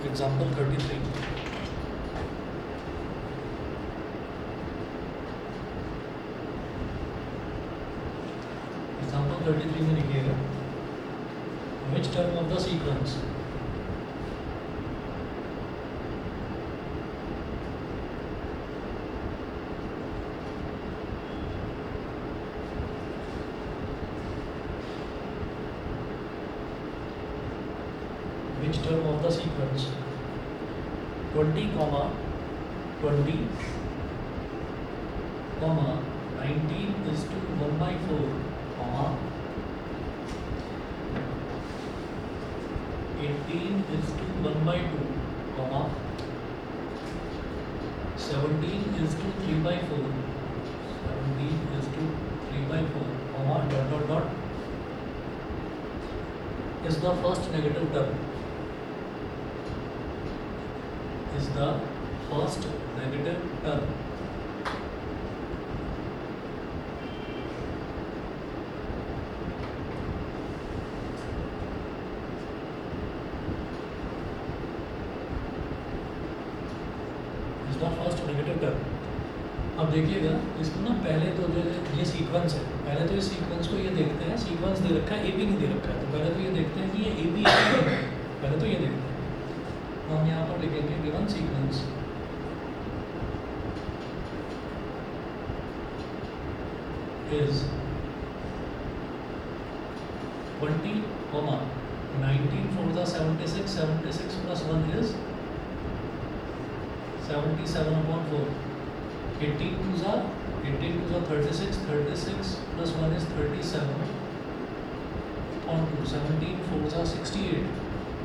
Example 33। Example 33 में लिखिएगा विच term of the sequence which term of the sequence 20 comma 20 comma 19 is to 1 by 4 comma 18 is to 1 by 2 comma 17 is to 3 by 4 17 is to 3 by 4 comma dot dot dot is the first negative term is the first negative term is the first negative term। अब देखिएगा इसको ना पहले तो जो ये sequence है, पहले तो इस सीक्वेंस को ये देखते हैं, सीक्वेंस दे रखा है ए बी नहीं दे रखा है, तो पहले तो ये देखते हैं कि ये ए बी है, पहले तो ये देखते हैं। हम यहाँ पर लिखेंगे given sequence is 20 comma 19 for the 76 76 plus 1 is 77 upon 4 18 to the 36 36 plus 1 is 37 upon 2 17 for the 68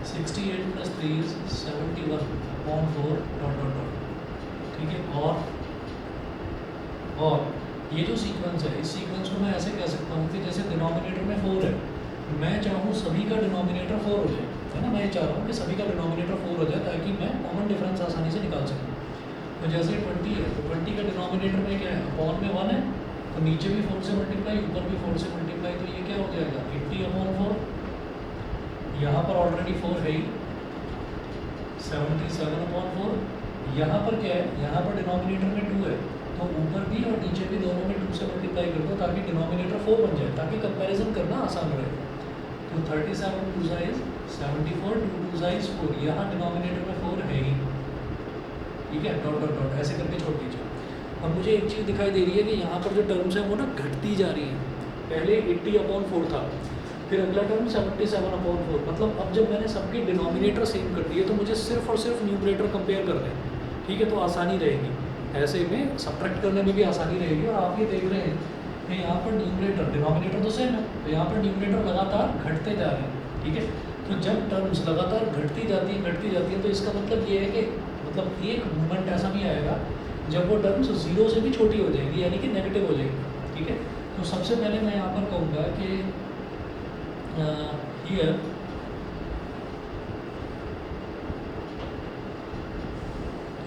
68 plus 3 is 71 upon 4 dot dot dot। ठीक है, और ये जो सीक्वेंस है, इस सीक्वेंस को मैं ऐसे कह सकता हूँ कि जैसे डिनोमिनेटर में 4 है, मैं चाहूँ सभी का डिनोमिनेटर 4 हो जाए, है ना, मैं ये चाह रहा हूँ कि सभी का डिनोमिनेटर 4 हो जाए ताकि मैं कॉमन डिफरेंस आसानी से निकाल सकूँ। तो जैसे 20 है तो 20 का डिनोमिनेटर में क्या है, अपॉन में 1 है, तो नीचे भी 4 से मल्टीप्लाई, ऊपर भी 4 से मल्टीप्लाई, तो ये क्या हो जाएगा 80 अपॉन 4। यहाँ पर ऑलरेडी 4 है ही, 77 अपॉन 4। यहाँ पर क्या है, यहाँ पर डिनोमिनेटर में 2 है, तो ऊपर भी और नीचे भी दोनों में 2 से मल्टीप्लाई कर दो ताकि डिनोमिनेटर 4 बन जाए, ताकि कंपैरिजन करना आसान रहे। तो 37 2 इज 74, 2 इज 4, यहाँ डिनोमिनेटर में 4 है ही, ठीक है, डॉट डॉट डॉट ऐसे करके छोड़ दीजिए। अब मुझे एक चीज़ दिखाई दे रही है कि यहाँ पर जो टर्म्स हैं वो ना घटती जा रही हैं। पहले 80 अपॉन 4 था, फिर अगला टर्म 77 अपॉन 4, मतलब अब जब मैंने सबके डिनोमिनेटर सेम कर दिए तो मुझे सिर्फ और सिर्फ न्यूमरेटर कंपेयर कर दें, ठीक है, तो आसानी रहेगी, ऐसे में सब्ट्रैक्ट करने में भी आसानी रहेगी। और आप ये देख रहे हैं कि यहाँ पर न्यूमरेटर डिनोमिनेटर तो सेम है, तो यहाँ पर न्यूमरेटर लगातार घटते जा रहे हैं, ठीक है। तो जब टर्म्स लगातार घटती जाती है तो इसका मतलब ये है कि मतलब एक मोमेंट ऐसा भी आएगा जब वो टर्म्स 0 से भी छोटी हो जाएगी, यानी कि नेगेटिव हो जाएगी, ठीक है। तो सबसे पहले मैं यहाँ पर कहूँगा कि हियर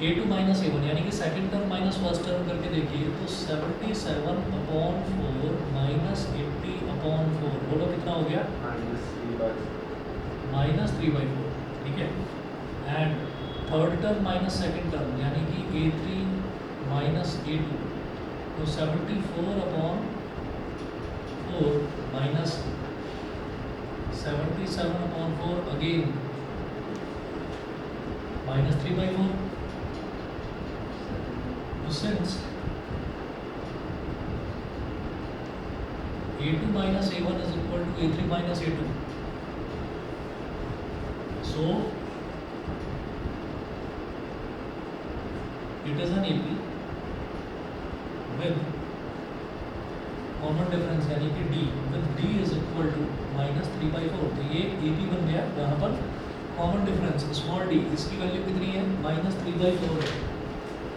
a2 माइनस a1 यानी कि second term minus first term करके देखिए, तो 77 अपॉन 4 माइनस 80 अपॉन 4, बोलो कितना हो गया, -3/4, ठीक है। And third term minus second term यानी कि a3 माइनस a2, तो 74 upon 4 minus 77 upon 4 again -3/4। Since a2 minus a1 is equal to a3 minus a2, so it is an AP with common difference यानी कि D, with D is equal to -3/4। तो ये AP बन गया, यहाँ पर common difference small d, इसकी value कितनी है, -3/4 है,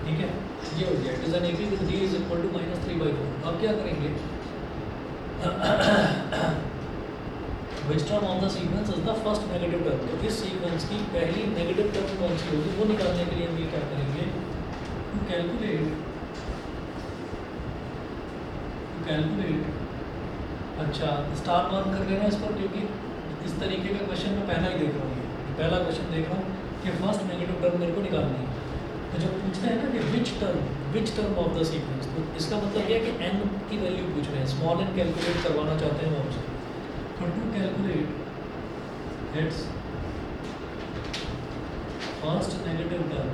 ठीक है, ये हो गया। It is an AP with D is equal to -3/4। अब क्या करेंगे, which term of the sequence is the first negative term, तो इस सीक्वेंस की पहली नेगेटिव टर्म कौन सी होगी वो निकालने के लिए हम ये क्या करेंगे, टू कैलकुलेट अच्छा स्टार मार्क कर लेना इस पर, क्योंकि इस तरीके का क्वेश्चन मैं पहला ही देख रहा हूँ, ये पहला क्वेश्चन देख रहा हूँ। कि फर्स्ट नेगेटिव टर्म मेरे को निकालनी है। तो जब पूछते हैं ना कि विच टर्म ऑफ द सीक्वेंस, तो इसका मतलब यह है कि n की वैल्यू पूछ रहे हैं, स्मॉल n कैलकुलेट करवाना चाहते हैं वो हमसे। तो to calculate its first negative term,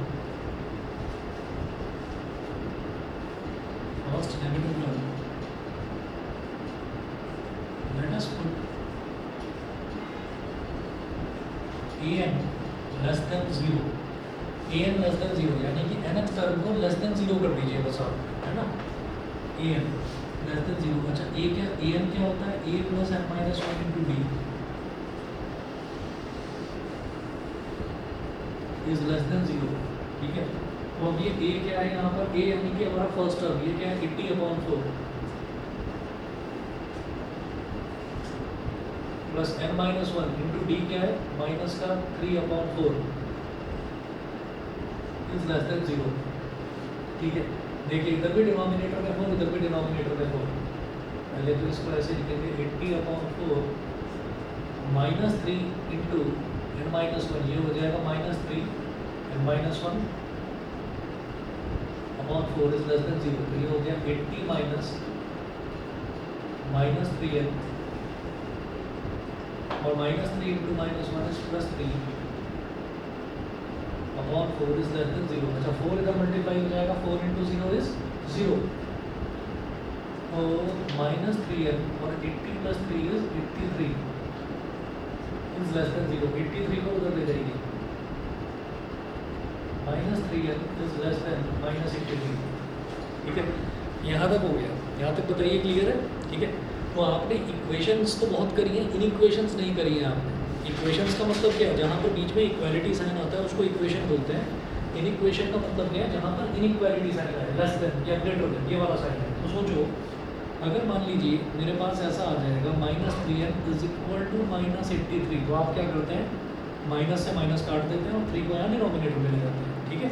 let us put an less than 0, an less than 0 यानी कि nth टर्म को लेस देन 0 कर दीजिए बस आप, है ना, an लेस देन 0। अच्छा a क्या, an क्या होता है, a plus n minus 1 into D is less than 0, ठीक है। तो अब ये a क्या है यहाँ पर, a यानी कि हमारा फर्स्ट टर्म, ये क्या है 80/4 plus n minus 1 into D क्या है माइनस का 3/4 इज लेस देन 0, ठीक है। देखिए इधर भी डिनोमिनेटर में 4, इधर भी डिनोमिनेटर में 4। पहले तो इसको ऐसे लिखेंगे 80/4 माइनस 3 इंटू n माइनस 1, ये हो जाएगा minus 3 n minus 1 upon 4 is less than 0। तो ये हो गया 80 माइनस 3n और minus 3 into minus 1 is plus 3 upon 4 is less than 0। अच्छा 4 इधर मल्टीप्लाई हो जाएगा, 4 इंटू 0 इज 0, तो माइनस 3n और 80 plus 3 is 83 is less than 0। 83 को उधर ले जाइए, minus 3n is less than minus 83, ठीक है। यहाँ तक हो गया, यहाँ तक बताइए क्लियर है, ठीक है। तो आपने इक्वेशंस तो बहुत करी हैं, इन इक्वेशंस नहीं करी हैं आपने। इक्वेशंस का मतलब क्या है, जहाँ पर बीच में इक्वालिटी साइन आता है उसको इक्वेशन बोलते हैं। इन इक्वेशन का मतलब क्या है, जहाँ पर इनइक्वालिटी साइन है, लेस देन या ग्रेटर देन, ये वाला साइन है। तो सोचो अगर मान लीजिए मेरे पास ऐसा आ जाएगा minus 3n is equal to minus 83, तो आप क्या करते हैं, माइनस से माइनस काट देते हैं और 3 को यहाँ डिनोमिनेटर में ले जाते हैं, ठीक है।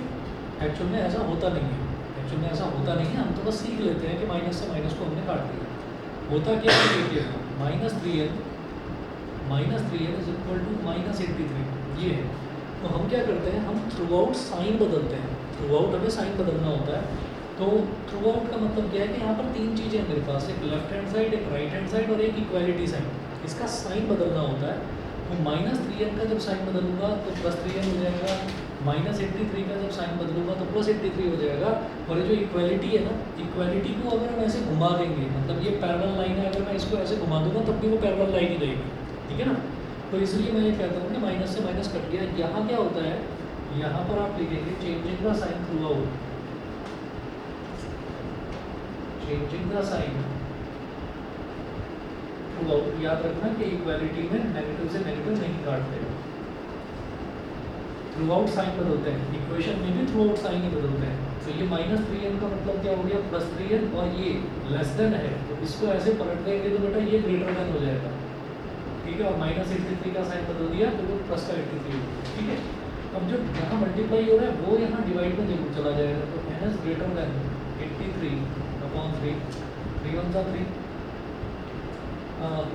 एक्चुअल में ऐसा होता नहीं है, एक्चुअल में ऐसा होता नहीं है, हम तो बस सीख लेते हैं कि माइनस से माइनस को हमने काट दिया। होता क्या है, देखिए minus 3n is equal to minus 83, ये है। तो हम क्या करते हैं, हम थ्रू आउट साइन बदलते हैं, थ्रू आउट हमें साइन बदलना होता है। तो थ्रू आउट का मतलब क्या है कि यहाँ पर 3 चीज़ें हैं मेरे पास, एक लेफ्ट हैंड साइड, एक राइट हैंड साइड और एक इक्वालिटी साइन। इसका साइन बदलना होता है। तो माइनस 3n का जब साइन बदलूंगा तो प्लस 3n हो जाएगा, माइनस 83 का जब साइन बदलूंगा तो प्लस 83 हो जाएगा। और ये जो इक्वालिटी है ना, इक्वालिटी को अगर हम ऐसे घुमा देंगे, मतलब ये पैरेलल लाइन है, अगर मैं इसको ऐसे घुमा दूंगा तब भी वो पैरेलल लाइन ही रहेगी, ठीक है ना। तो इसलिए मैं ये कहता हूँ कि माइनस से माइनस कट गया। यहाँ क्या होता है, यहाँ पर आप लिखेंगे changing the sign throughout, changing the sign throughout. याद रखना कि इक्वालिटी में नेगेटिव से नेगेटिव नहीं काटते, थ्रू आउट साइन बदलते हैं। इक्वेशन में भी थ्रू आउट साइन ही बदलते हैं। तो ये माइनस 3n का मतलब क्या हो गया, प्लस 3n, और ये लेस देन है तो इसको ऐसे पलट देंगे तो बेटा ये ग्रेटर देन हो जाएगा, ठीक है। और माइनस 83 का साइन बदल दिया तो वो प्लस का 83 हो गया, ठीक है। अब जो यहाँ मल्टीप्लाई हो रहा है वो यहाँ डिवाइड में जरूर चला जाएगा। तो n इज ग्रेटर देन 83/3, 3 1 जा 3,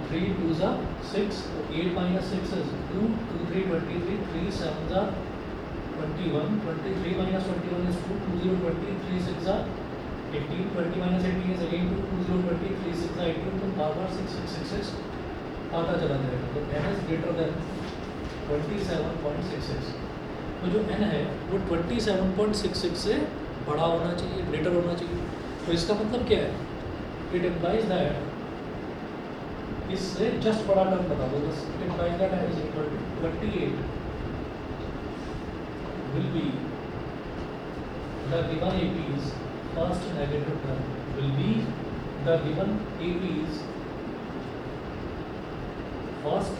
3 2 जा 6, तो 8 माइनस 6 इज 2, 2 3 23, 3 7 जा 21, 23 minus 21 is 2, 2 0 20, 3 6 are 18, 20 minus 18 is again 2, 2 0 20, 3 6 are 18, तो बार बार 6 6 6 6 आता चला जाएगा। तो n is greater than 27.66। तो जो n है वो 27.66 से बड़ा होना चाहिए, ग्रेटर होना चाहिए। तो इसका मतलब क्या है, इट इम्प्लाइज दैट, इससे जस्ट बड़ा टर्म बता दो बस। It implies that n is equal to 28 will be the given AP's first negative term, will be the given AP's first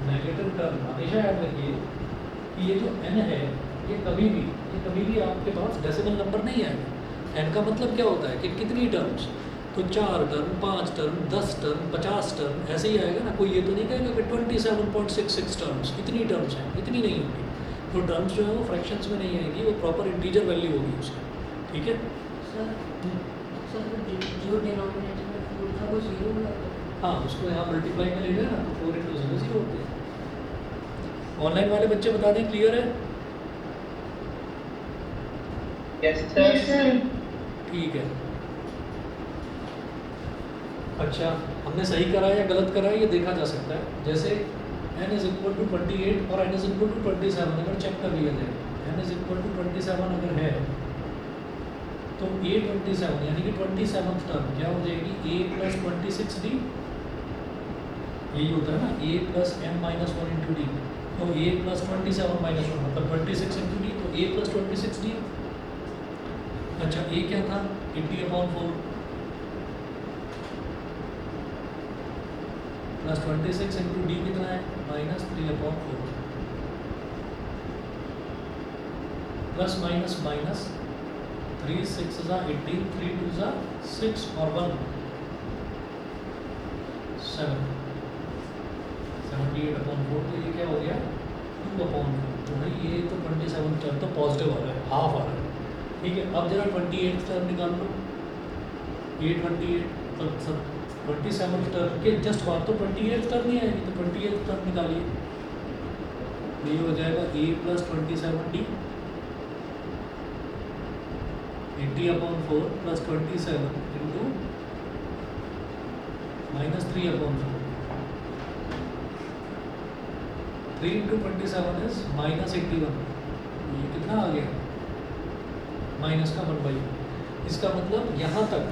negative term। हमेशा याद रखिए कि ये जो n है ये कभी भी आपके पास डेसिमल नंबर नहीं आएगा। n का मतलब क्या होता है कि कितनी टर्म्स, तो 4 टर्म, 5 टर्म, 10 टर्म, 50 टर्म, ऐसे ही आएगा ना। कोई ये तो नहीं कहेगा कि 27.66 टर्म्स, कितनी टर्म्स हैं, इतनी नहीं होगी। तो टर्म्स जो है वो फ्रैक्शंस में नहीं आएगी, वो प्रॉपर इंटीजर वैल्यू होगी उसकी, ठीक है। सर जो डिनोमिनेटर में 4 था वो 0 हुआ, हाँ उसको यहाँ मल्टीप्लाई में ले लेना तो 4 × 0 0 होते हैं। ऑनलाइन वाले बच्चे बता दें, क्लियर है? Yes yes sir. सर। ठीक है। अच्छा, हमने सही करा या गलत करा ये देखा जा सकता है। जैसे n इज इक्वल टू 28 और n इज इक्वल टू 27 अगर चेक कर लिया जाए, n इज इक्वल टू 27 अगर है तो a27 यानी कि 27th टर्म क्या हो जाएगी, a प्लस 26d, यही होता है ना, a plus m minus 1 into D, तो a प्लस 27 माइनस 1 मतलब 26 इंटू डी, तो a प्लस 26d। अच्छा, a क्या था, 80/4 प्लस 26 इंटू डी कितना है, माइनस 3/4 प्लस माइनस माइनस 3 6 ज़ा 18, 3 2 ज़ा 6 और 1 7, 78/4, तो ये क्या हो गया 2/4। तो भाई ये तो 27 टर्म तो पॉजिटिव आ रहा है, हाफ आ रहा है। ठीक है, अब जरा 28 टर्म निकाल लो, ये 28 तो सब 27 टर्म के जस्ट बाद तो 28 टर्म नहीं आएगी, तो 28 टर्म निकालिए, ये हो जाएगा a plus 27d 80/4 plus 27 into minus 3/4, 3 into 27 is minus 81, ये कितना आ गया, माइनस का 1/, इसका मतलब यहाँ तक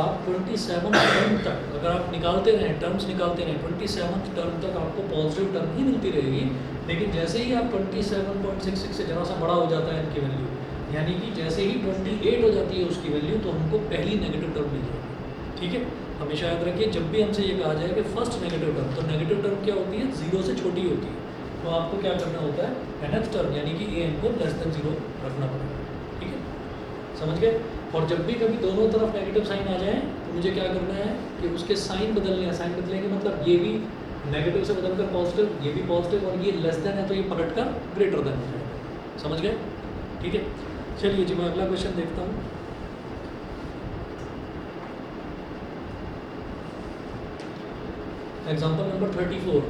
आप 27 टर्म तक अगर आप निकालते रहें, टर्म्स निकालते रहें, 27 टर्म तक आपको पॉजिटिव टर्म ही मिलती रहेगी। लेकिन जैसे ही आप 27.66 से जरा सा बड़ा हो जाता है इनकी वैल्यू, यानी कि जैसे ही 28 हो जाती है उसकी वैल्यू, तो हमको पहली नेगेटिव टर्म मिल जाएगी। ठीक है, हमेशा याद रखिए जब भी हमसे ये कहा जाए कि फर्स्ट नेगेटिव टर्म, तो नेगेटिव टर्म क्या होती है, 0 से छोटी होती है, तो आपको क्या करना होता है, nth टर्म यानी कि an को लेस देन 0 रखना पड़ेगा। ठीक है, समझ गए? और जब भी कभी दोनों तरफ नेगेटिव साइन आ जाए तो मुझे क्या करना है कि उसके साइन बदलने हैं। साइन बदलेंगे मतलब ये भी नेगेटिव से बदलकर पॉजिटिव, ये भी पॉजिटिव, और ये लेस देन है तो ये पलट कर ग्रेटर देन हो जाएगा। समझ गए? ठीक है, चलिए जी मैं अगला क्वेश्चन देखता हूँ। Example number 34।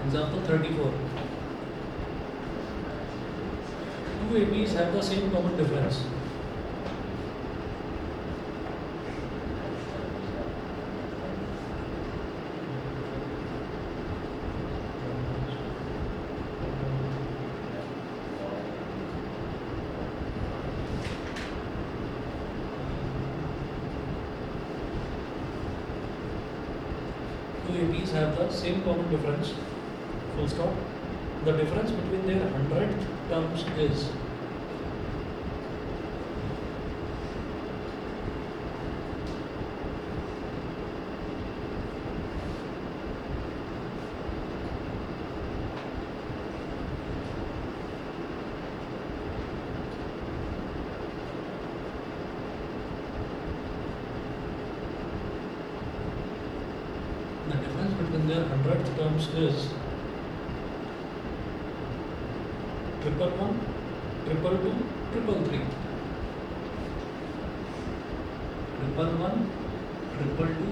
Example 34. Two ABs have the same common difference. Two ABs have the same common difference. Full stop. The difference between their 100th terms is their 100th terms is 111, 222, 333. 111, 222,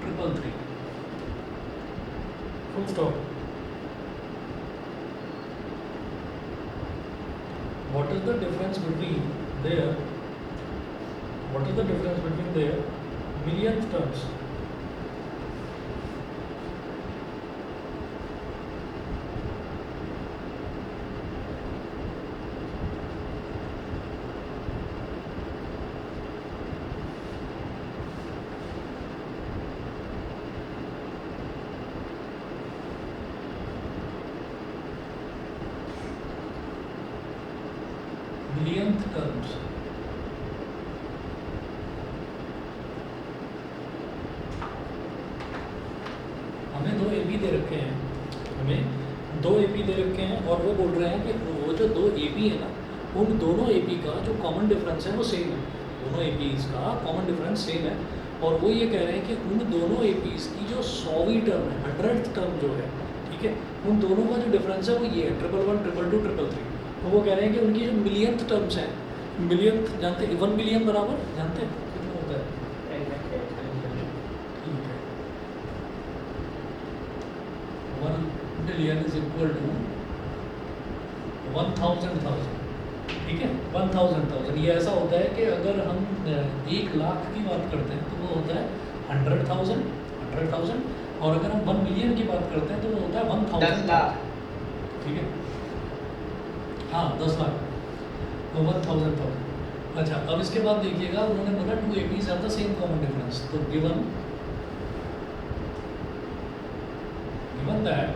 333. Full stop. What is the difference between their millionth terms? Millionth terms. AP दे रखे हैं, हमें 2 AP दे रखे हैं और वो बोल रहे हैं कि वो जो 2 AP है ना, उन दोनों AP का जो कॉमन डिफरेंस है वो सेम है, दोनों APs का कॉमन डिफरेंस सेम है। और वो ये कह रहे हैं कि उन दोनों APs की जो 100वीं टर्म है, 100th टर्म जो है, ठीक है, उन दोनों का जो डिफरेंस है वो ये है 111, 222, 333। तो वो कह रहे हैं कि उनकी जो मिलियंथ टर्म्स हैं, मिलियंथ जानते हैं, 1 मिलियन बराबर जानते हैं कितना होता है? ठीक है, 1 मिलियन इज इक्वल टू 1000,000, ठीक है, 1000,000। ये ऐसा होता है कि अगर हम 1 लाख की बात करते हैं तो वो होता है 100,000, और अगर हम 1 मिलियन की बात करते हैं तो वो होता है 1000। 10 लाख। ठीक है, हाँ 10 लाख, तो 1000,000। अच्छा, अब इसके बाद देखिएगा, उन्होंने बोला 2 APs are the same common difference. तो given that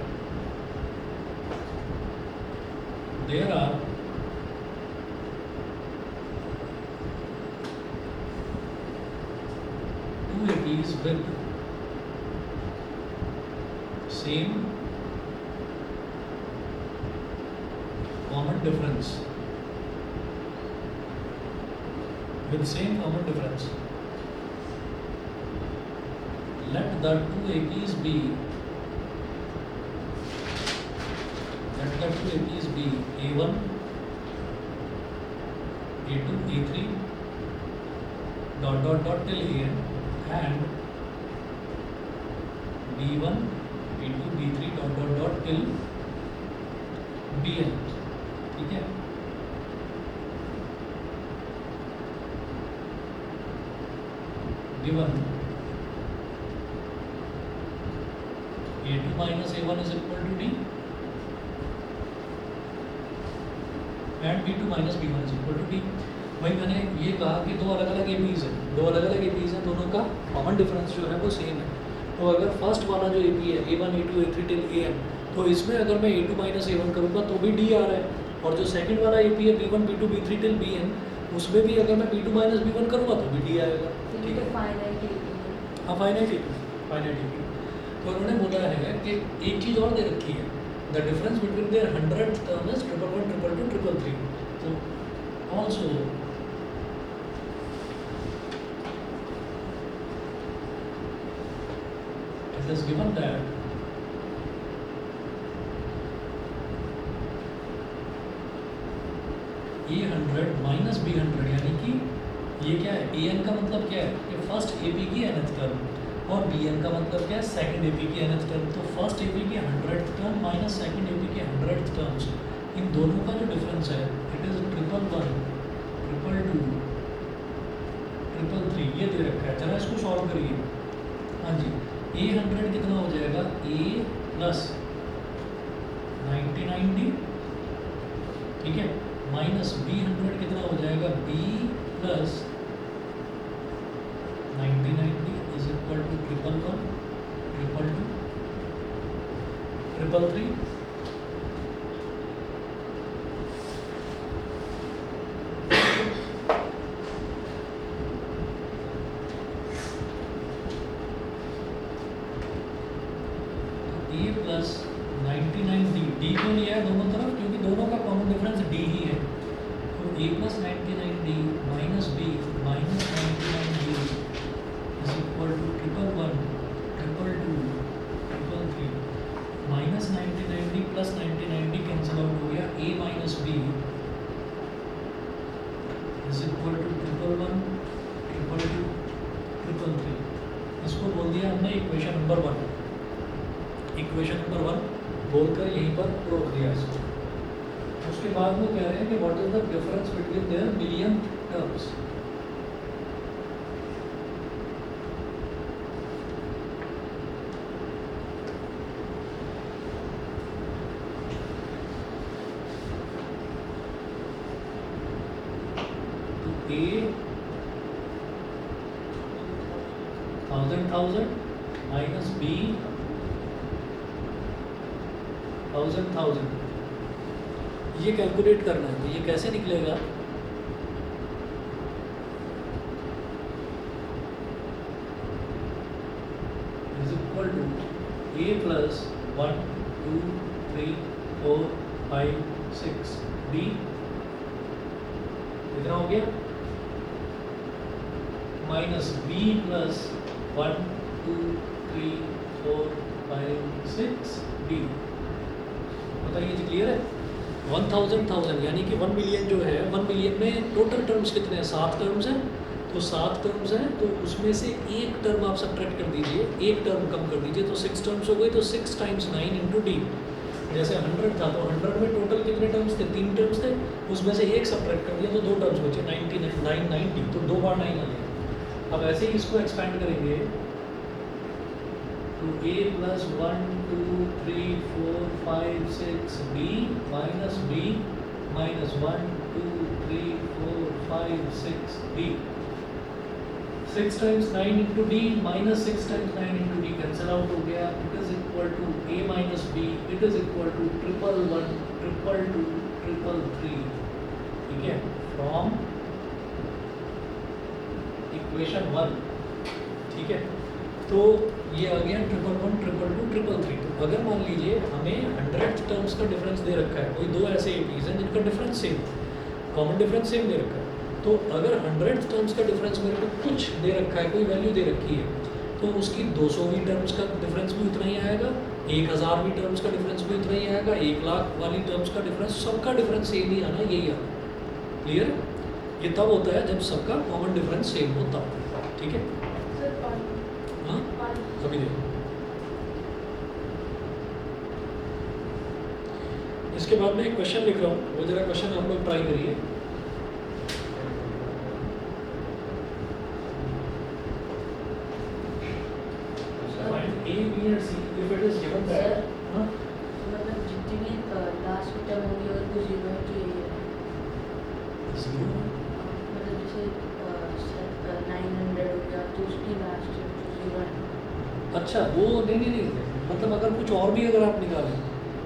there are APs with same common difference, let the 2 APs be A1, A2, A3 till AN, and B1, B2, B3 till BN, ठीक है। Given A2 minus A1 is equal to D and B2 minus B1 is equal to D। वही मैंने ये कहा कि 2 अलग अलग APs हैं, 2 अलग अलग APs हैं, दोनों का कॉमन डिफरेंस जो है वो सेम है। तो अगर फर्स्ट वाला जो AP है A1, A2, A3 till AN, तो इसमें अगर मैं A2 minus A1 करूँगा तो भी D आ रहा है, और जो सेकंड वाला AP है B1, B2, B3 till BN, उसमें भी अगर मैं B2 minus B1 करूँगा तो भी D आएगा, ठीक है। हाँ, फाइनाइट AP। तो उन्होंने बोला है कि एक चीज़ और दे रखी है, the difference between their 100th term is 111, 222, 333। तो also it is given that A100 minus B100, यानी कि ये क्या है, AN का मतलब क्या है कि फर्स्ट AP की nth टर्म, और BN का मतलब क्या है, सेकंड AP की nth टर्म। तो फर्स्ट AP की 100th term minus second AP की 100th टर्म्स, इन दोनों का जो डिफरेंस है इट इज 111, 222, 333, ये दे रखा है। जरा इसको सॉल्व करिए। हाँ जी, A100 कितना हो जाएगा, A प्लस 99D, ठीक है, माइनस B100 कितना हो जाएगा, B plus 99D is equal to 111, 222, 333। A plus 99D, D क्यों लिया है दोनों तरफ, क्योंकि दोनों का कॉमन डिफरेंस D ही है। तो A plus 99D minus B minus 99D is equal to 111, 222, 333, minus 99D plus 99D cancel out हो गया, A minus B is equal to 111, 222, 333। इसको बोल दिया हमने इक्वेशन नंबर 1, इक्वेशन नंबर 1 बोलकर यहीं पर रोक दिया इसको। उसके बाद वो कह रहे हैं कि what is the difference between their million terms. तो A 1000 माइनस B 1000, ये कैलकुलेट करना है। तो ये कैसे निकलेगा, is equal to A plus 1 2 3 4 5 6 D इतना हो गया माइनस बी प्लस 1 2 3 4 5 6 डी। बताइए जी क्लियर है। 1000 यानी कि 1 मिलियन जो है 1 मिलियन में टोटल टर्म्स कितने हैं 7 टर्म्स हैं। तो 7 टर्म्स हैं तो उसमें से एक टर्म आप सब्ट्रैक्ट कर दीजिए, एक टर्म कम कर दीजिए तो 6 टर्म्स हो गए। तो 6 टाइम्स 9 इंटू डी। जैसे 100 था तो 100 में टोटल कितने टर्म्स थे 3 टर्म्स थे, उसमें से एक सब्ट्रैक्ट कर दिया तो 2 टर्म्स बचे 990 तो 2 बार 9 आ गया। अब ऐसे ही इसको एक्सपेंड करेंगे तो a plus 1 2 3 4 5 6 b minus b minus 1 2 3 4 5 6 d। 6 times 9 into D minus 6 times 9 into D cancel out हो गया। It is equal to a minus b it is equal to 1 1 1 2 2 3 ठीक है फ्रॉम इक्वेशन 1 ठीक है। तो ये आ गया 1 1 1 2 2 3 3। तो अगर मान लीजिए हमें 100 टर्म्स का डिफरेंस दे रखा है, कोई दो ऐसे एपीज हैं जिनका difference same, common difference same दे रखा है, तो अगर 100 टर्म्स का डिफरेंस मेरे को कुछ दे रखा है, कोई वैल्यू दे रखी है, तो उसकी 200वीं टर्म्स का डिफरेंस भी उतना ही आएगा, 1000वीं टर्म्स का डिफरेंस भी उतना ही आएगा, 1 लाख वाली टर्म्स का डिफरेंस, सबका डिफरेंस सेम ही आना, यही आना। क्लियर? ये तब होता है जब सबका कॉमन डिफरेंस सेम होता है। ठीक है हाँ अभी देखो इसके बाद मैं एक क्वेश्चन लिख रहा हूँ, वो जरा क्वेश्चन आप लोग ट्राई करिए। A, B and C if it is given that हाँ मतलब जितनी भी लास्ट की टर्म होगी अगर वो जीरो है तो ये है। जीरो मतलब जैसे 900 हो गया तो उसकी लास्ट जीरो है। अच्छा वो नहीं मतलब अगर कुछ और भी अगर आप निकालें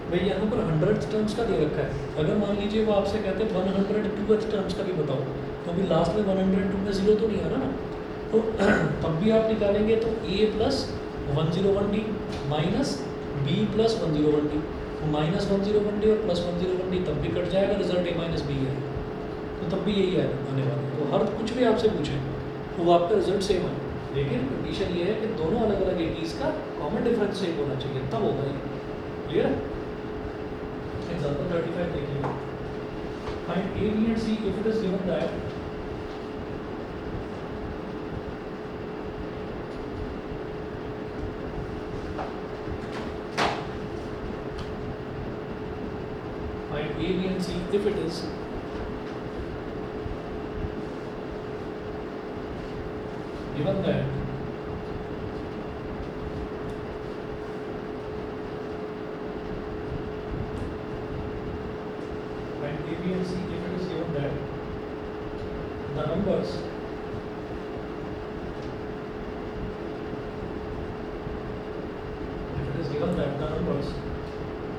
भाई यहाँ पर 100 टर्म्स का दे रखा है, अगर मान लीजिए वो आपसे कहते हैं 102 टर्म्स का भी बताओ तो अभी लास्ट में 102 में जीरो तो नहीं आ रहा ना, तो तब भी आप निकालेंगे तो a plus 101d minus b plus 101d, तो माइनस 101d और प्लस 101d तब भी कट जाएगा, रिजल्ट a माइनस बी है, तो तब भी यही है आने वाला। तो हर कुछ भी आपसे पूछे तो वो आपका रिजल्ट सेम है, लेकिन कंडीशन ये है कि दोनों अलग अलग एटीज का कॉमन डिफरेंस सेम होना चाहिए, तब होगा ये। क्लियर है? एग्जाम्पल 35 देखिए, find a b and c if it is given that find a b and c if it is given that find a b and c if it is given that the numbers if it is given that the numbers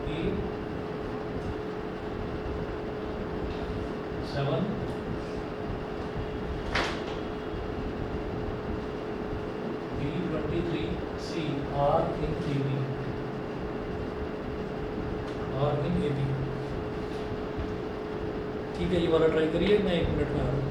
a 7 B23 C are in AB ठीक है, ये वाला try करिए, मैं 1 minute में आ रहा हूँ।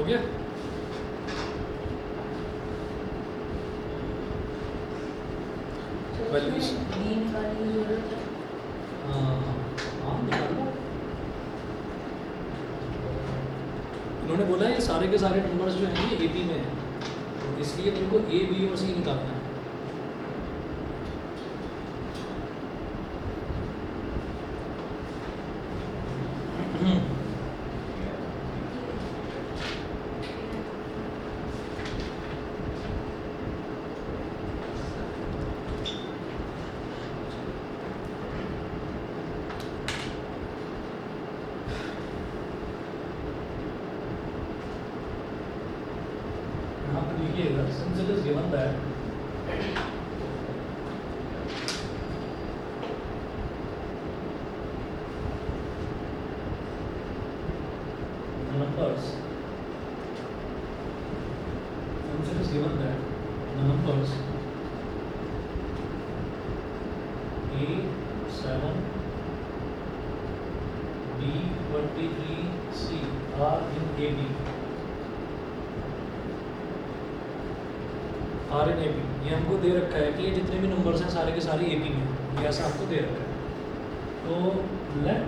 हो गया? तो Values. इसमें D निकालने की जरूरत है। हाँ निकाल लो। उन्होंने बोला ये सारे के सारे नंबर्स जो हैं ये AP में हैं, तो इसलिए तुमको A, B और C निकालना है। यहाँ पर लिखिएगा since it is given that the numbers, since it is given that the numbers A7, B23, C are in AB. Are in A P, ये हमको दे रखा है कि ये जितने भी नंबर्स हैं सारे के सारे ए पी में हैं, ये ऐसा हमको दे रखा है। तो let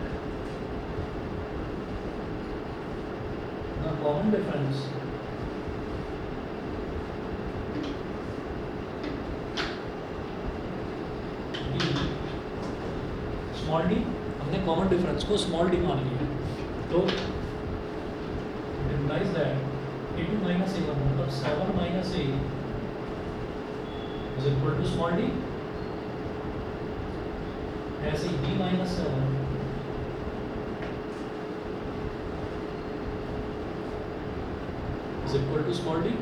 the common difference small D, हमने कॉमन डिफरेंस को स्मॉल डी मान लिया, तो it implies that A2 minus A1 मतलब 7 minus A is equal to small d, ऐसे ही B minus 7 is equal to small d,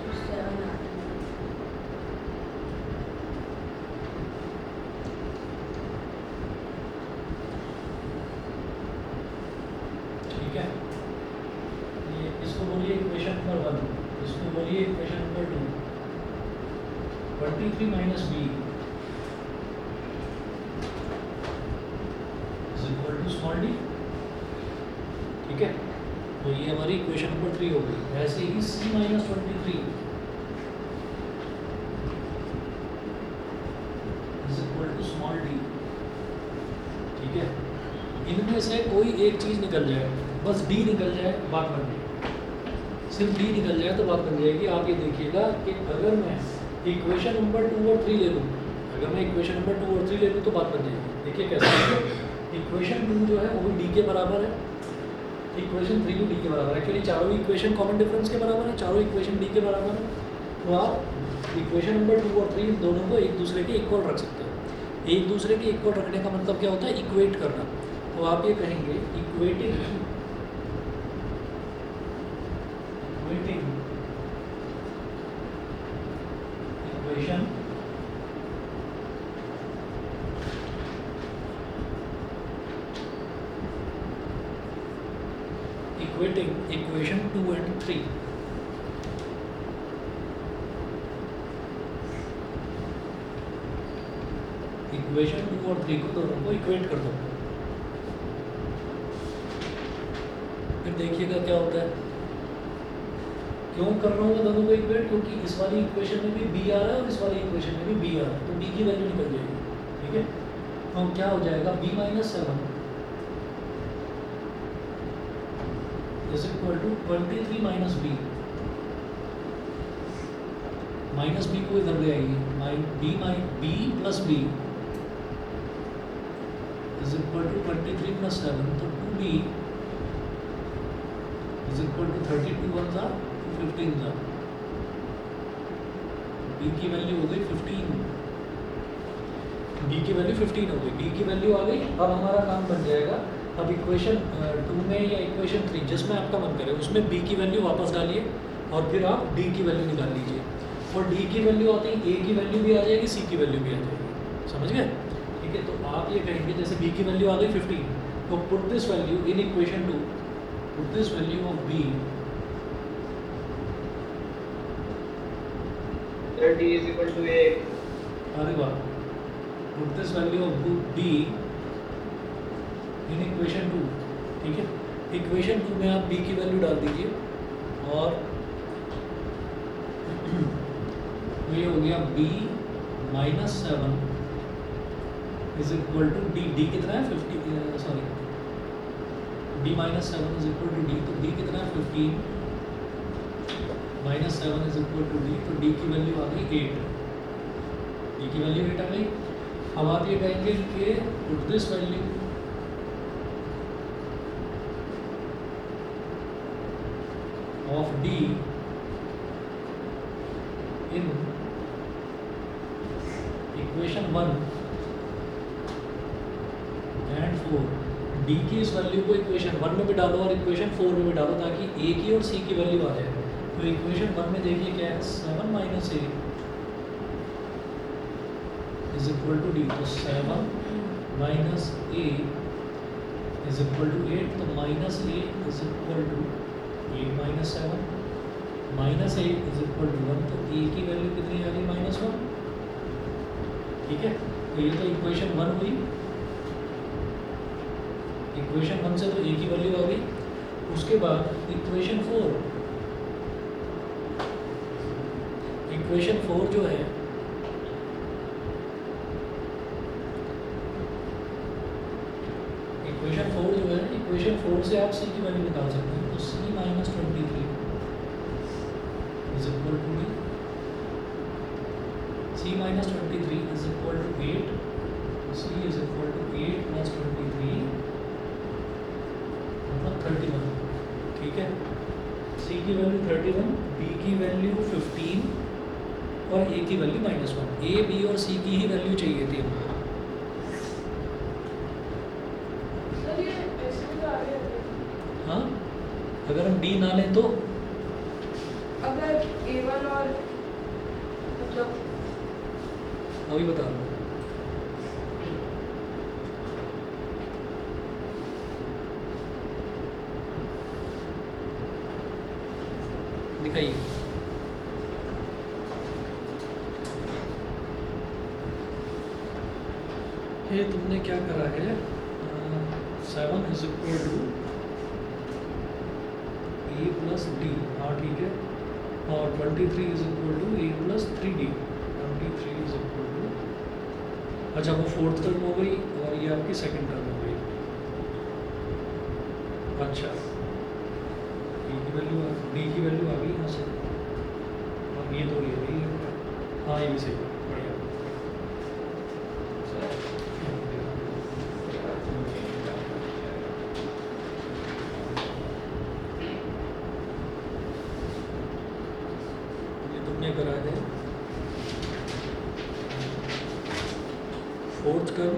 तो 7 आ ठीक है? ये इसको बोलिए इक्वेशन नंबर 1, इसको बोलिए equation number 2। 23 minus B is equal to small d, ठीक है? तो ये हमारी इक्वेशन नंबर 3 हो गई। ऐसे ही C minus 23 is equal to small d, ठीक है? इनमें से कोई एक चीज़ निकल जाए, बस D निकल जाए, बात बन गई। सिर्फ D निकल जाए तो बात बन जाएगी। आप ये देखिएगा कि अगर मैं इक्वेशन नंबर 2 और 3 ले लूँ, अगर मैं इक्वेशन नंबर 2 और 3 ले लूँ तो बात बन जाएगी। देखिए कैसे, इक्वेशन 2 जो है वो भी D के बराबर है, इक्वेशन 3 भी D के बराबर है। एक्चुअली चारों इक्वेशन कॉमन डिफरेंस के बराबर है, चारों इक्वेशन D के बराबर है। तो आप इक्वेशन नंबर 2 और 3 दोनों को एक दूसरे के इक्वल रख सकते हो। एक दूसरे के इक्वल रखने का मतलब क्या होता है? इक्वेट करना। तो आप ये कहेंगे equating equation equating equation 2 and 3। Equation 2 और 3 को दोनों को इक्वेट कर दो, फिर देखिएगा क्या होता है। क्यों कर रहा हूँ मैं दोनों को इक्वेट? क्योंकि इस वाली इक्वेशन में भी B आ रहा है और इस वाली इक्वेशन में भी B आ रहा है, तो B की वैल्यू निकल जाएगी। ठीक है, तो क्या हो जाएगा? B minus 7 is equal to 23 minus B। Minus B को इधर ले आइए, B plus B is equal to 23 plus 7, तो 2B is equal to 32 one था 15 था। B की वैल्यू हो गई 15, B की वैल्यू 15 हो गई, B की वैल्यू आ गई। अब हमारा काम बन जाएगा, अब इक्वेशन 2 में या इक्वेशन 3 जिसमें आपका मन करे उसमें B की वैल्यू वापस डालिए और फिर आप D की वैल्यू निकाल लीजिए। और D की वैल्यू आती है, A की वैल्यू भी आ जाएगी, C की वैल्यू भी आ जाएगी। समझ गए? ठीक है, तो आप ये कहेंगे जैसे B की वैल्यू आ गई 15, तो put this value in equation 2, put this value of B, D is equal to A. अरे वाह, put this value of B in equation 2, ठीक है। इक्वेशन 2 में आप b की वैल्यू डाल दीजिए और तो ये हो गया b minus 7 is equal to D. D कितना है 50, sorry d minus 7 is equal to D, तो d कितना है 15 minus 7 is equal to D, तो d की वैल्यू आ गई 8। d की वैल्यू 8 आ गई। अब आप ये कहेंगे कि put this value of d in equation 1 and 4। d की इस वैल्यू को इक्वेशन 1 में भी डालो और इक्वेशन 4 में भी डालो ताकि a की और c की वैल्यू आ जाए। तो इक्वेशन 1 में देखिए क्या है, 7 minus a is equal to d, तो 7 minus a is equal to 8, तो minus a is equal to 8 minus 7 minus a is equal to 1, तो a की वैल्यू कितनी आ गई -1, ठीक है। तो ये तो इक्वेशन 1 हुई। इक्वेशन 1 से तो a की वैल्यू आ गई। उसके बाद इक्वेशन 4, इक्वेशन 4 जो है इक्वेशन 4 जो है, इक्वेशन 4 से आप c की वैल्यू निकाल सकते हैं। तो c minus 23 is equal to d, c minus 23 is equal to 8, c is equal to 8 plus 23 मतलब 31, ठीक है। c की वैल्यू 31, b की वैल्यू 15 और a की वैल्यू -1। a, b और c की ही वैल्यू चाहिए थी हमको। सर ये ऐसे भी तो आ रहे हैं। हाँ, अगर हम d ना लें तो अगर A1 और मतलब अभी बता रहा हूँ। दिखाइए। ये तुमने क्या करा है, 7 is equal to a plus D, हाँ ठीक है, और 23 is equal to a plus 3d। 23 is equal to, अच्छा वो फोर्थ टर्म हो गई और ये आपकी सेकंड टर्म हो गई। अच्छा a की वैल्यू, d की वैल्यू आ गई यहाँ से, और ये तो ये नहीं है। हाँ ये भी सही है, बढ़िया। ये तुमने करा है फोर्थ टर्म,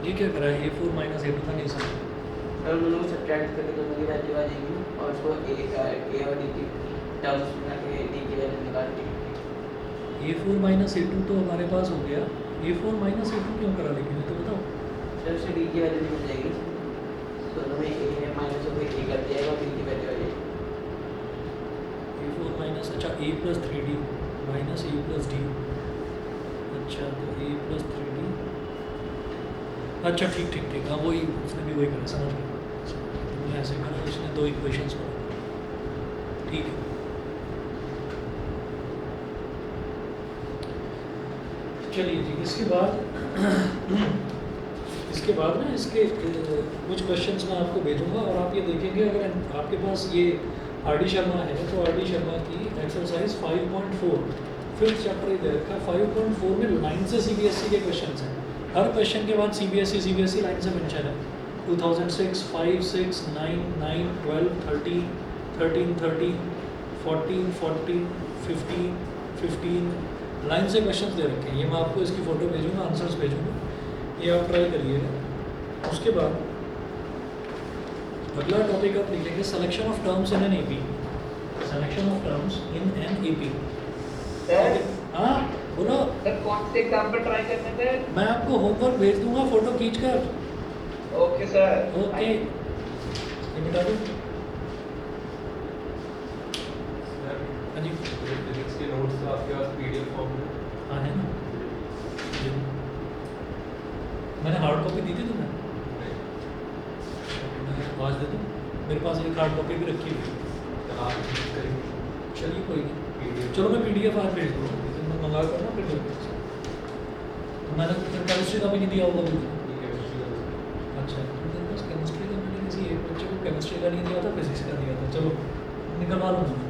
ये क्या करा है, a4 माइनस a2 का नहीं समझ। सर दोनों को सब्ट्रैक्ट करके दोनों की वैल्यू आ जाएगी और उसको a और d की टर्म्स में रख के d की वैल्यू निकाल के a4 माइनस a2 तो हमारे पास हो गया। a4 माइनस a2 क्यों करा, लेकिन ये तो बताओ। सर उससे d की वैल्यू निकल जाएगी। दोनों में a है माइनस हो गई a कर दिया और d की वैल्यू आ जाएगी। a4 माइनस, अच्छा a plus 3d minus a plus d, अच्छा तो a प्लस 3d, अच्छा ठीक ठीक ठीक, हाँ वही उसने भी वही करा, समझ गया। तुमने ऐसे करा, उसने दो इक्वेशंस पढ़ा, ठीक है। चलिए जी, इसके बाद ना इसके कुछ क्वेश्चंस मैं आपको भेजूंगा और आप ये देखेंगे। अगर आपके पास ये आर डी शर्मा है तो आर डी शर्मा की एक्सरसाइज 5.4 फिफ्थ चैप्टर ही दे रखा है। 5.4 में लाइन से सीबीएसई के क्वेश्चंस हैं। हर क्वेश्चन के बाद सीबीएसई लाइन से मेंशन है। 2006, 5, 6, 9, 9, 12, 13, 13, 13, 14, 14, 15, 15 लाइन से क्वेश्चंस दे रखे हैं। ये मैं आपको इसकी फ़ोटो भेजूंगा, आंसर्स भेजूंगा, ये आप ट्राई करिएगा। उसके बाद अगला टॉपिक आप लिखेंगे selection of terms in an AP. Selection of terms in an AP. हाँ बोलो सर कौन से एग्जाम पर ट्राई करने थे? मैं आपको होमवर्क भेज दूंगा फोटो खींचकर। Okay sir. ओके, ये बता दो। हाँ जी, फिजिक्स के नोट्स तो आपके हाँ है ना, ये मैंने हार्ड कॉपी दी थी तुम्हें, मैं आवाज़ दे दूँ, मेरे पास एक हार्ड कॉपी भी रखी हुई है। चलिए कोई नहीं, चलो मैं PDF आज भेज दूँगा, लेकिन मैं मंगा कर ना फिर तो मैंने फिर केमिस्ट्री का भी नहीं दिया होगा अभी। अच्छा, तो मेरे पास केमिस्ट्री का मैंने किसी एक बच्चे को केमिस्ट्री का नहीं दिया था, फिजिक्स का दिया था। चलो निकलवा लूँगा मैं।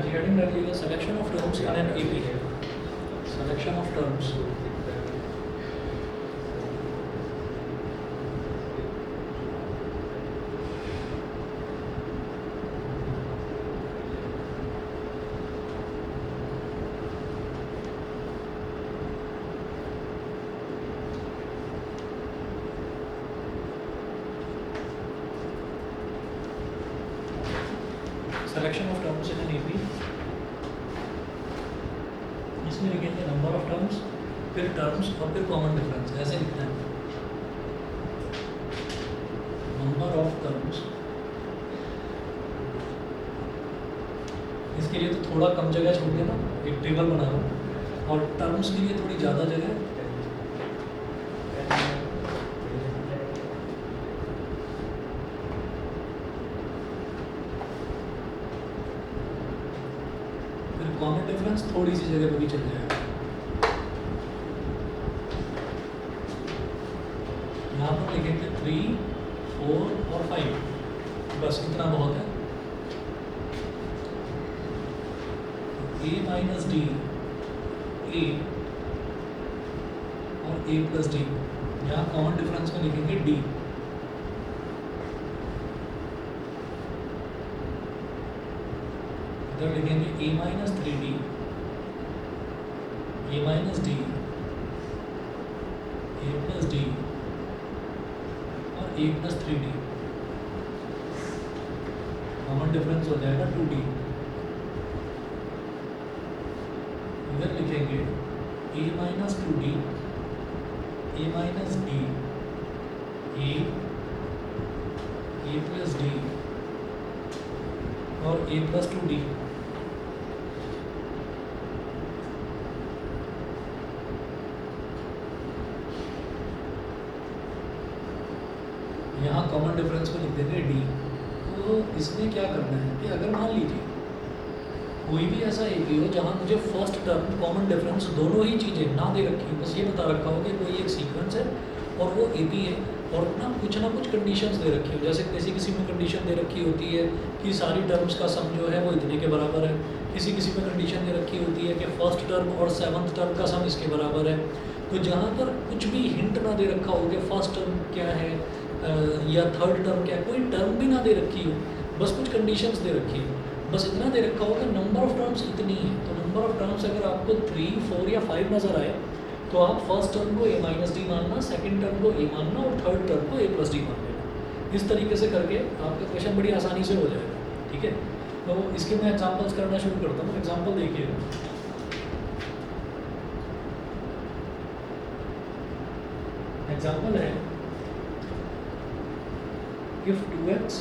Regarding the selection of terms in an AP, selection of terms. Selection of terms in an AP. इसमें लिखेंगे नंबर ऑफ टर्म्स, फिर टर्म्स और फिर कॉमन डिफरेंस, ऐसे लिखना है। नंबर ऑफ टर्म्स, इसके लिए तो थोड़ा कम जगह छोड़ के ना एक टेबल बना लो, और टर्म्स के लिए थोड़ी ज़्यादा जगह। कॉमन डिफरेंस थोड़ी सी जगह पे भी चल जाएगा। यहाँ पर लिखेंगे 3, 4 और 5, बस इतना बहुत है। A माइनस डी, A और A प्लस डी, यहाँ कॉमन डिफरेंस में लिखेंगे D। इधर लिखेंगे A minus 3D, A minus D, A plus D और A plus 3D। Common difference हो जाएगा 2D। इधर लिखेंगे A minus 2D, A minus D, A plus D और A प्लस 2D। यहाँ कॉमन डिफरेंस को लिख देंगे D। तो इसमें क्या करना है कि अगर मान लीजिए कोई भी ऐसा AP हो जहाँ मुझे फर्स्ट टर्म कॉमन डिफरेंस दोनों ही चीज़ें ना दे रखी हो, बस ये बता रखा हो कि कोई एक सीक्वेंस है और वो AP है, और ना कुछ कंडीशंस दे रखी हो, जैसे किसी में कंडीशन दे रखी होती है कि सारी टर्म्स का सम जो है वो इतने के बराबर है, किसी में कंडीशन दे रखी होती है कि फर्स्ट टर्म और सेवन्थ टर्म का सम इसके बराबर है। तो जहाँ पर कुछ भी हिंट ना दे रखा हो कि फर्स्ट टर्म क्या है या थर्ड टर्म क्या है, कोई टर्म भी ना दे रखी हो, बस कुछ कंडीशंस दे रखी हो, बस इतना दे रखा हो कि नंबर ऑफ टर्म्स इतनी है। तो नंबर ऑफ टर्म्स अगर आपको 3, 4 या 5 नज़र आए तो आप फर्स्ट टर्म को A माइनस डी मानना, सेकंड टर्म को A मानना और थर्ड टर्म को A प्लस डी मान लेना। इस तरीके से करके आपका क्वेश्चन बड़ी आसानी से हो जाएगा। ठीक है, तो इसके मैं एग्जांपल्स करना शुरू करता हूँ। एग्जांपल देखिएगा, एग्जांपल है if 2x,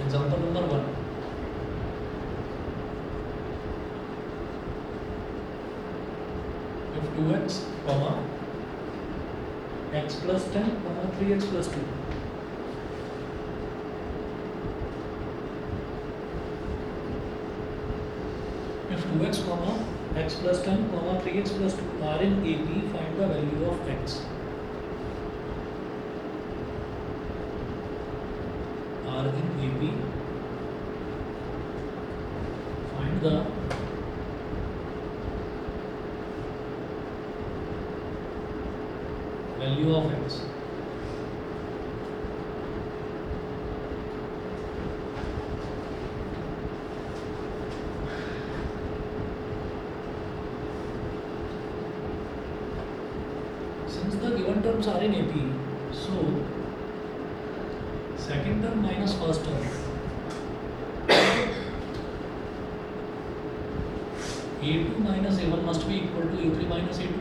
example number 1, if 2x, x plus 10, 3x plus 2. If 2x, x plus 10, 3x plus 2 are in AP, find the value of x. Are in AP, find the terms are in AP. So second term minus first term. A2 minus A1 must be equal to A3 minus A2.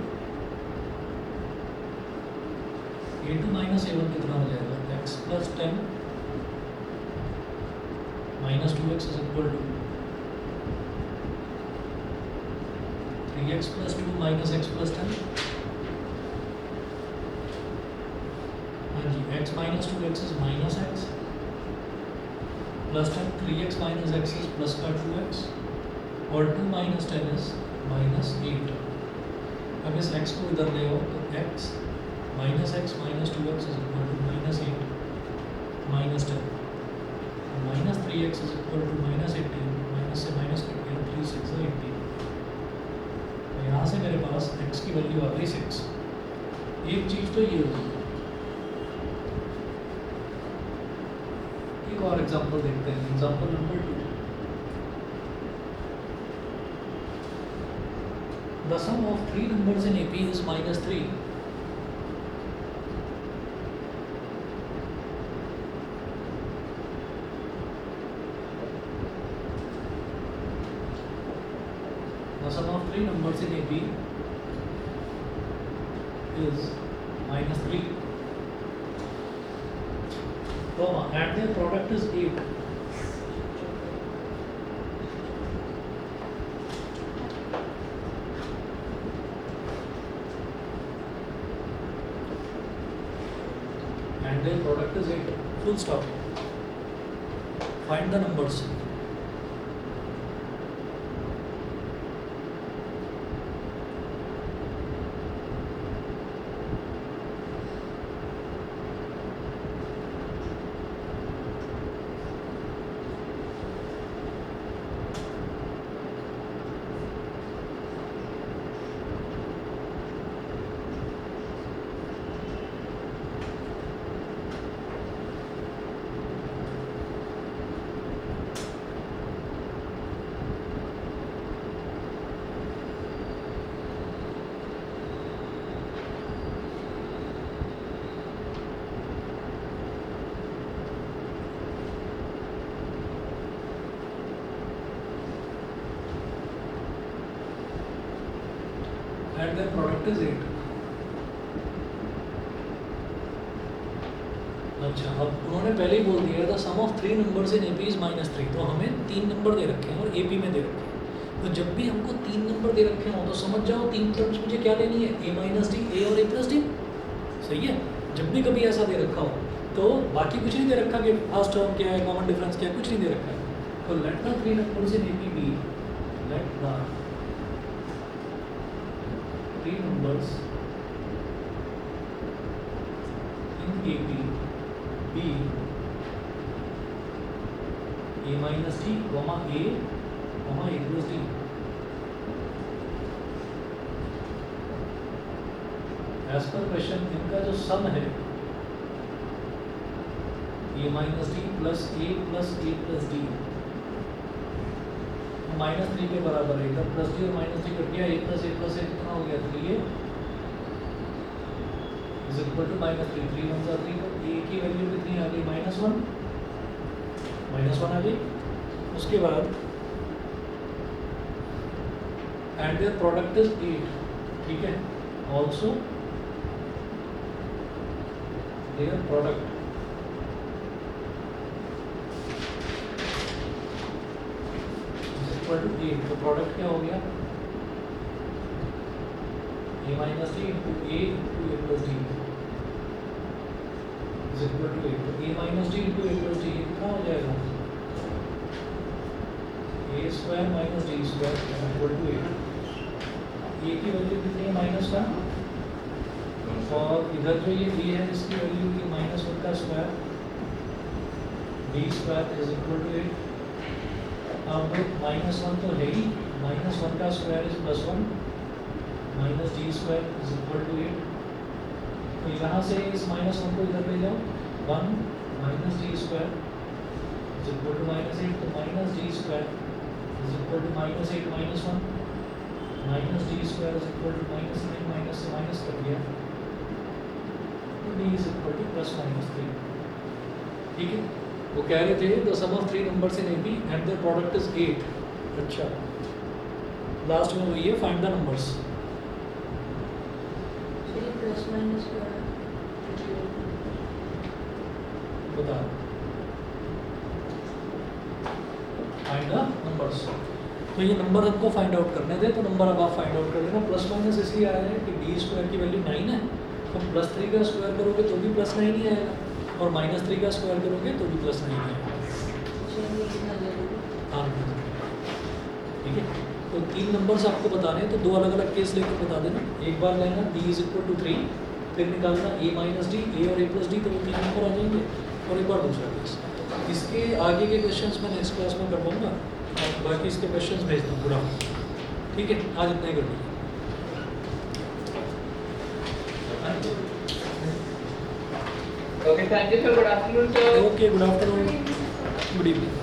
A2 minus A1 कितना हो जाएगा? X plus 10 minus 2x is equal to 3x plus 2 minus x plus 10. हाँ जी, x minus 2x is minus x plus 10. 3x minus x is plus का 2x और 2 minus 10 is minus 8. अब इस x को इधर ले आओ तो x minus 2x is equal to minus 8 minus 10. Minus 3x is equal to minus 18. Minus से minus करके 3 6 है 18. तो यहाँ से मेरे पास x की वैल्यू आ गई 6. एक चीज़ तो ये होगी. एक और एग्जांपल देखते हैं. Example number 2. The sum of three numbers in AP is minus 3. The sum of three numbers in AP is minus 3. Comma, and their product is 8. And their product is 8. Full stop. Find the numbers. And their product is 8. अच्छा, अब उन्होंने पहले ही बोल दिया था sum of three numbers in AP is minus 3. तो हमें 3 number दे रखे हैं और AP में दे रखे हैं. तो जब भी हमको 3 नंबर दे रखे हों तो समझ जाओ 3 टर्म्स मुझे क्या लेनी है, A माइनस डी, A और A प्लस डी. सही है. जब भी कभी ऐसा दे रखा हो तो बाकी कुछ नहीं दे रखा कि फर्स्ट टर्म क्या है, कॉमन डिफरेंस क्या है, कुछ नहीं दे रखा है. तो let the three numbers in AP be, let the three numbers in AP be A minus D, comma A plus D. As per question, इनका जो सम है A minus D plus A plus D minus 3 के बराबर है. इधर plus D और minus D cut गया. A plus कितना हो गया 3A is equal to minus 3. 3 1 3 तो A की वैल्यू कितनी आ गई, -1 आ गई. उसके बाद एंड देयर प्रोडक्ट इज 8. ठीक है. Also their product to 8. तो प्रोडक्ट क्या हो गया, A minus D into A plus D is equal to 8. तो A minus D into A plus D कितना हो जाएगा, A square minus D square equal to 8. A की वैल्यू कितनी है, -1. और इधर जो ये A है इसकी वैल्यू की -1 का square, D square is equal to 8. अब -1 तो है ही, -1 का square is +1 minus D square is equal to 8. तो यहाँ से इस -1 को इधर ले जाओ, 1 minus D square is equal to -8. तो minus D square is equal to -8 -1 minus D square is equal to -9. Minus से माइनस कर दिया तो d is equal to plus minus 3। ठीक है, वो कह रहे थे the sum of 3 numbers in AB and their product is 8। अच्छा, लास्ट में वही है, फाइंड द नंबर्स। सर ये प्लस माइनस क्या है? बता, फाइंड द नंबर्स। तो ये नंबर हमको फाइंड आउट करने थे, तो नंबर अब आप फाइंड आउट कर लेना। प्लस माइनस इसलिए आया है कि d स्क्वायर की वैल्यू 9 है, तो +3 का स्क्वायर करोगे तो भी +9 ही आएगा, और -3 का स्क्वायर करोगे तो भी +9 ही आएगा। सर ये कितना जरूरी? हाँ, ठीक है। तो 3 नंबर्स आपको बताने हैं, तो 2 अलग अलग केस लेकर बता देना। एक बार लेना d इज इक्वल टू 3, फिर निकालना a माइनस डी, a और a प्लस डी, तो वो 3 नंबर आ जाएंगे। और एक बार दूसरा केस, इसके आगे के क्वेश्चंस मैं नेक्स्ट क्लास में करवाऊंगा, और बाकी इसके क्वेश्चंस भेज दूँ पूरा। ठीक है, आज इतना ही कर दीजिए। Okay, thank you, sir. Good afternoon, sir. Okay, good afternoon, good evening.